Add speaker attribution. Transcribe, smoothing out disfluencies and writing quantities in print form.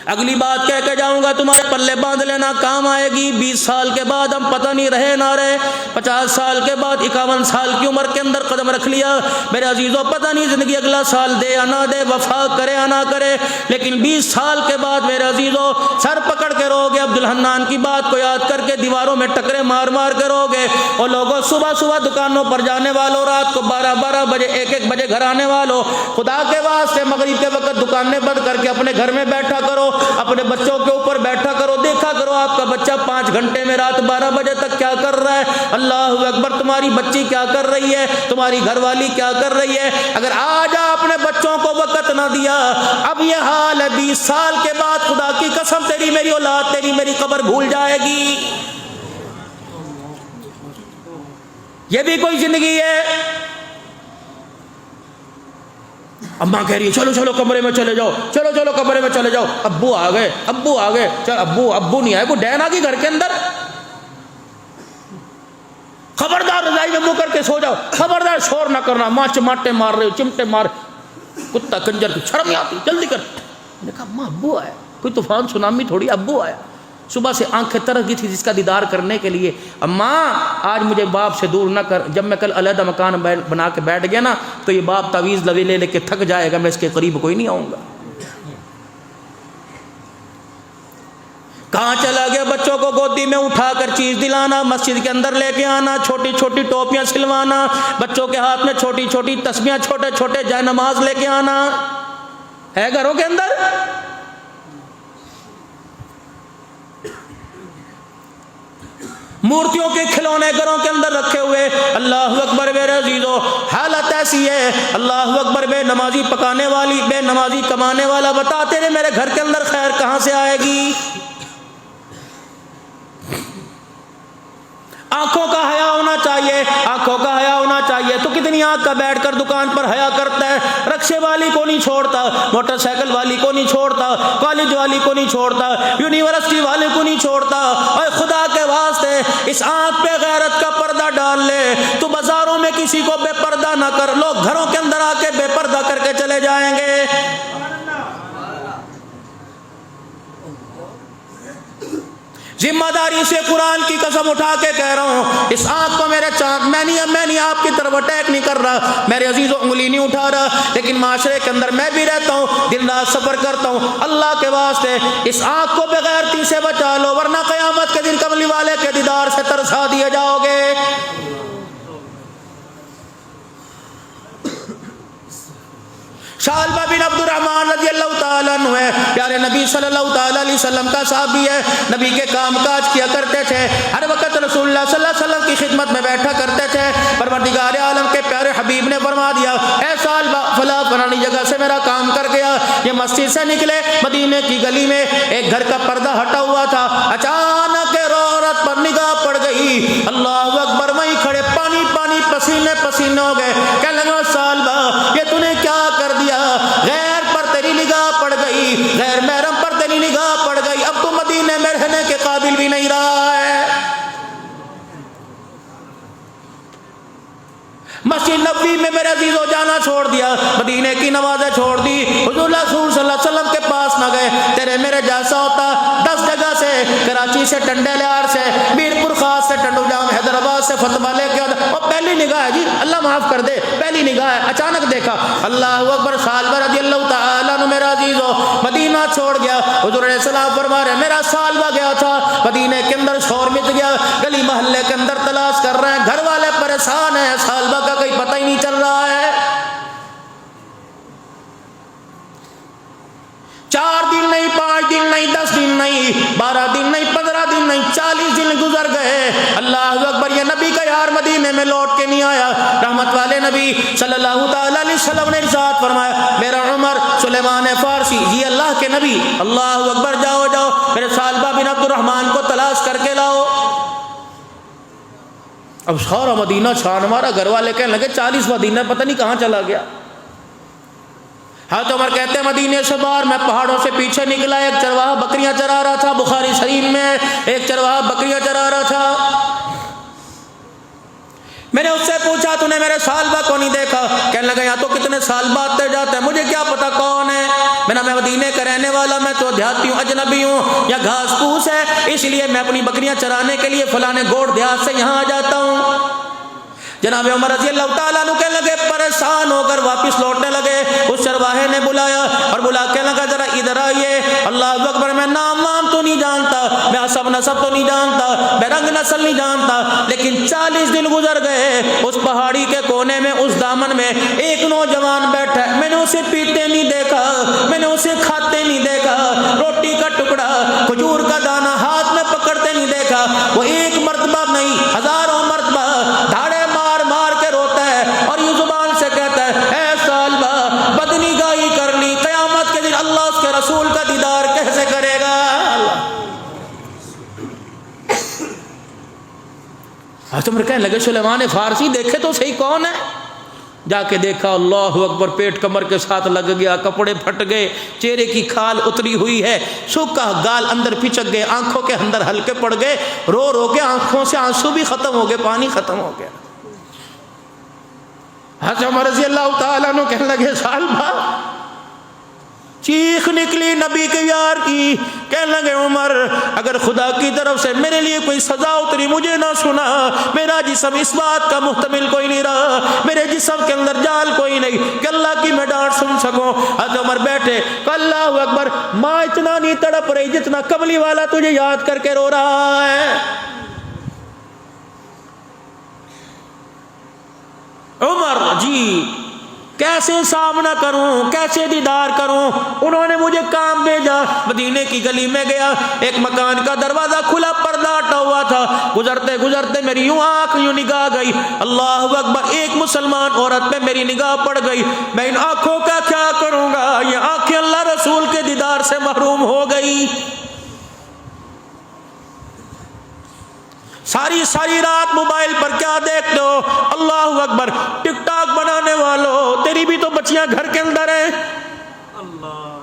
Speaker 1: اگلی بات کہہ کے جاؤں گا، تمہارے پلے باندھ لینا، کام آئے گی۔ 20 سال کے بعد ہم پتہ نہیں رہے نہ رہے، 50 سال کے بعد 51 سال کی عمر کے اندر قدم رکھ لیا، میرے عزیزوں پتہ نہیں زندگی اگلا سال دے یا نہ دے، وفا کرے یا نہ کرے، لیکن 20 سال کے بعد میرے عزیزوں سر پکڑ کے رو گے، عبدالحنان کی بات کو یاد کر کے دیواروں میں ٹکرے مار مار کے رو گے۔ اور لوگوں صبح صبح دکانوں پر جانے والوں، رات کو 12 بجے 1 بجے گھر آنے والوں، خدا کے واسطے مغرب کے وقت دکانیں بند کر کے اپنے گھر میں بیٹھا کرو، اپنے بچوں کے اوپر بیٹھا کرو، دیکھا کرو آپ کا بچہ 5 گھنٹے میں رات 12 بجے تک کیا کر رہا ہے۔ اللہ اکبر، تمہاری بچی کیا کر رہی ہے، تمہاری گھر والی کیا کر رہی ہے۔ اگر آج آپ نے بچوں کو وقت نہ دیا، اب یہ حال ہے، 20 سال کے بعد خدا کی قسم تیری میری اولاد تیری میری قبر بھول جائے گی۔ یہ بھی کوئی زندگی ہے؟ اماں کہہ رہی ہے چلو چلو کمرے میں چلے جاؤ، چلو چلو کمرے میں چلے جاؤ، ابو آ گئے، ابو آ گئے، چل ابو نہیں آئے، وہ ڈین آ گئی گھر کے اندر، خبردار رضائی میں منہ کر کے سو جاؤ، خبردار شور نہ کرنا، ماں چماٹے مار رہے ہو، چمٹے مار، کتا کنجر کی شرم نہیں آتی، جلدی کر۔ میں نے کہا اماں ابو آیا، کوئی طوفان سونامی تھوڑی، ابو آیا، صبح سے آنکھیں ترس گئی تھی جس کا دیدار کرنے کے لیے۔ اماں آج مجھے باپ سے دور نہ کر، جب میں کل علیحدہ مکان بنا کے بیٹھ گیا نا تو یہ باپ تعویذ لے لے کے تھک جائے گا، میں اس کے قریب کوئی نہیں آؤں گا۔ کہاں چلا گیا؟ بچوں کو گودی میں اٹھا کر چیز دلانا، مسجد کے اندر لے کے آنا، چھوٹی چھوٹی ٹوپیاں سلوانا، بچوں کے ہاتھ میں چھوٹی چھوٹی تسبیحاں، چھوٹے چھوٹے جائے نماز لے کے آنا ہے گھروں کے اندر۔ مورتیوں کے کھلونے گھروں کے اندر رکھے ہوئے، اللہ اکبر میرے عزیزو، حالت ایسی ہے، اللہ اکبر، بے نمازی پکانے والی، بے نمازی کمانے والا، بتا تیرے میرے گھر کے اندر خیر کہاں سے آئے گی؟ آنکھوں کا حیا ہونا چاہیے، آنکھوں کا حیا ہونا چاہیے۔ تو کتنی آنکھ کا بیٹھ کر دکان پر حیا کرتا ہے، رکشے والی کو نہیں چھوڑتا، موٹر سائیکل والی کو نہیں چھوڑتا، کالج والی کو نہیں چھوڑتا، یونیورسٹی والے کو نہیں چھوڑتا۔ اور خدا کے واسطے اس آنکھ پہ غیرت کا پردہ ڈال لے، تو بازاروں میں کسی کو بے پردہ نہ کر، لوگ گھروں کے اندر آ کے بے پردہ کر کے چلے جائیں گے۔ ذمہ داری سے قرآن کی قسم اٹھا کے کہہ رہا ہوں، اس آنکھ کو میرے چاند، میں نہیں آپ کی طرف اٹیک نہیں کر رہا، میرے عزیزوں انگلی نہیں اٹھا رہا، لیکن معاشرے کے اندر میں بھی رہتا ہوں، دن رات سفر کرتا ہوں، اللہ کے واسطے اس آنکھ کو بغیرتی سے بچا لو، ورنہ قیامت کے دن کملی والے کے دیدار سے ترسا دیے جاؤ گے۔ شالبہ بن عبد الرحمن رضی اللہ تعالیٰ عنہ ہے، پیارے نبی صلی اللہ تعالیٰ علیہ وسلم کا صحابی ہے، نبی کے کام کاج کیا کرتے تھے، ہر وقت رسول اللہ صلی اللہ علیہ وسلم کی خدمت میں بیٹھا کرتے تھے۔ پروردگار عالم کے پیارے حبیب نے فرما دیا، اے صالبہ فلاں فلانی جگہ سے میرا کام کر گیا، یہ مسجد سے نکلے، مدینے کی گلی میں ایک گھر کا پردہ ہٹا ہوا تھا، اچانک عورت پر نگاہ پڑ گئی، اللہ اکبر، وہیں کھڑے پانی پانی پسینے پسینے ہو گئے، کہنے لگا صالبہ یہ تو نے کیا کر دیا، غیر پر تیری نگاہ پڑ گئی، غیر محرم پر تیری نگاہ پڑ گئی، اب تو مدینے میں رہنے کے قابل بھی نہیں رہا ہے۔ مسجد نبوی میں میرے عزیزوں جانا چھوڑ دیا، مدینے کی نمازیں چھوڑ دی، حضور رسول صلی اللہ علیہ وسلم کے پاس نہ گئے۔ تیرے میرے جیسا ہوتا 10 جگہ سے، کراچی سے، ٹنڈے لیار سے، میرپور خاص سے، ٹنڈو جام حیدرآباد سے فتوا لے کے آتا، اور پہلی نگاہ ہے جی، اللہ معاف کر دے، پہلی نگاہ ہے، اچانک دیکھا، اللہ اکبر، صالبہ رضی اللہ تعالیٰ عنہ میرا عزیزوں مدینہ چھوڑ گیا۔ حضور علیہ السلام فرما رہے میرا صالبہ گیا تھا مدینے کے اندر، شور مچ گیا، گلی محلے کے اندر تلاش کر رہے ہیں، گھر والے پریشان ہیں، صالبہ کا کوئی پتہ ہی نہیں چل رہا ہے۔ 4 دن نہیں، 5 دن نہیں، 10 دن نہیں، 12 دن نہیں، 15 دن نہیں، 40 دن گزر گئے۔ اللہ اکبر، یہ نبی کا یار مدینے میں لوٹ کے نہیں آیا۔ رحمت والے نبی صلی اللہ تعالی علیہ وسلم نے ارشاد فرمایا، میرا عمر سلیمان فارسی، یہ اللہ کے نبی، اللہ اکبر، جاؤ جاؤ میرے صالبہ بن عبد الرحمن کو تلاش کر کے لاؤ۔ اب سارا مدینہ چھان مارا، گھر والے کہنے لگے 40واں دن ہے، پتہ نہیں کہاں چلا گیا۔ حضرت عمر کہتے ہیں مدینے سے باہر میں پہاڑوں سے پیچھے نکلا، ایک چرواہا بکریاں چرا رہا تھا، بخاری شریف میں ایک چرواہا بکریاں چرا رہا تھا۔ میں نے اس سے پوچھا تو نے میرے صالبہ کو نہیں دیکھا؟ کہنے لگا یہاں تو کتنے سال بعد جاتے ہیں، مجھے کیا پتا کون ہے، میں مدینے کا رہنے والا، میں تو دیہاتی ہوں، اجنبی ہوں، یا گھاس پھوس ہے، اس لیے میں اپنی بکریاں چرانے کے لیے فلانے گوڑ دیہات سے یہاں آ جاتا ہوں۔ جناب عمر رضی اللہ تعالیٰ عنہ کہنے لگے، پریشان ہو کر واپس لوٹنے لگے۔ اس چرواہے نے بلایا اور بلا کے لگا ذرا ادھر آئیے، اللہ اکبر، میں نام وام تو نہیں جانتا، میں حسب نسب تو نہیں جانتا، میں رنگ نسل نہیں جانتا، لیکن 40 دن گزر گئے، اس پہاڑی کے کونے میں، اس دامن میں ایک نوجوان بیٹھا ہے، میں نے اسے پیتے نہیں دیکھا، میں نے اسے کھاتے نہیں دیکھا، روٹی کا ٹکڑا، کھجور کا دانہ ہاتھ میں پکڑتے نہیں دیکھا، وہ ایک مرتبہ نہیں ہزاروں مرتبہ دھاڑے مار کے روتا ہے اور یہ زبان سے کہتا ہے، اے سالبہ، بدنگاہی کر لی، قیامت کے دن اللہ اس کے رسول کا دیدار کیسے کرے گا؟ عمر کہنے لگے سلیمان فارسی دیکھے تو صحیح کون ہے؟ جا کے دیکھا، اللہ اکبر، پیٹ کمر کے ساتھ لگ گیا، کپڑے پھٹ گئے، چہرے کی کھال اتری ہوئی ہے، سوکھا گال اندر پچک گئے، آنکھوں کے اندر ہلکے پڑ گئے، رو رو کے آنکھوں سے آنسو بھی ختم ہو گئے، پانی ختم ہو گیا۔ حضرت عمر رضی اللہ تعالیٰ عنہ کہنے لگے سالبہ، چیخ نکلی نبی کے یار کی، کہنے لگے عمر، اگر خدا کی طرف سے میرے لیے کوئی سزا اتری مجھے نہ سنا، میرا جسم اس بات کا محتمل کوئی نہیں رہا، میرے جسم کے اندر جال کوئی نہیں کہ اللہ کی میں ڈانٹ سن سکوں۔ حضرت عمر بیٹھے، اللہ اکبر، ماں اتنا نہیں تڑپ رہی جتنا کملی والا تجھے یاد کر کے رو رہا ہے۔ عمر جی کیسے سامنا کروں، کیسے دیدار کروں؟ انہوں نے مجھے کام بھیجا، مدینے کی گلی میں گیا، ایک مکان کا دروازہ کھلا، پردہ ہٹا ہوا تھا، گزرتے گزرتے میری یوں آنکھ یوں نگاہ گئی، اللہ اکبر، ایک مسلمان عورت پہ میری نگاہ پڑ گئی، میں ان آنکھوں کا کیا کروں گا؟ یہ آنکھیں اللہ رسول کے دیدار سے محروم ہو گئی۔ ساری رات موبائل پر کیا دیکھتے ہو؟ اللہ اکبر، ٹک ٹاک بنانے والوں، تیری بھی تو بچیاں گھر کے اندر ہیں۔ اللہ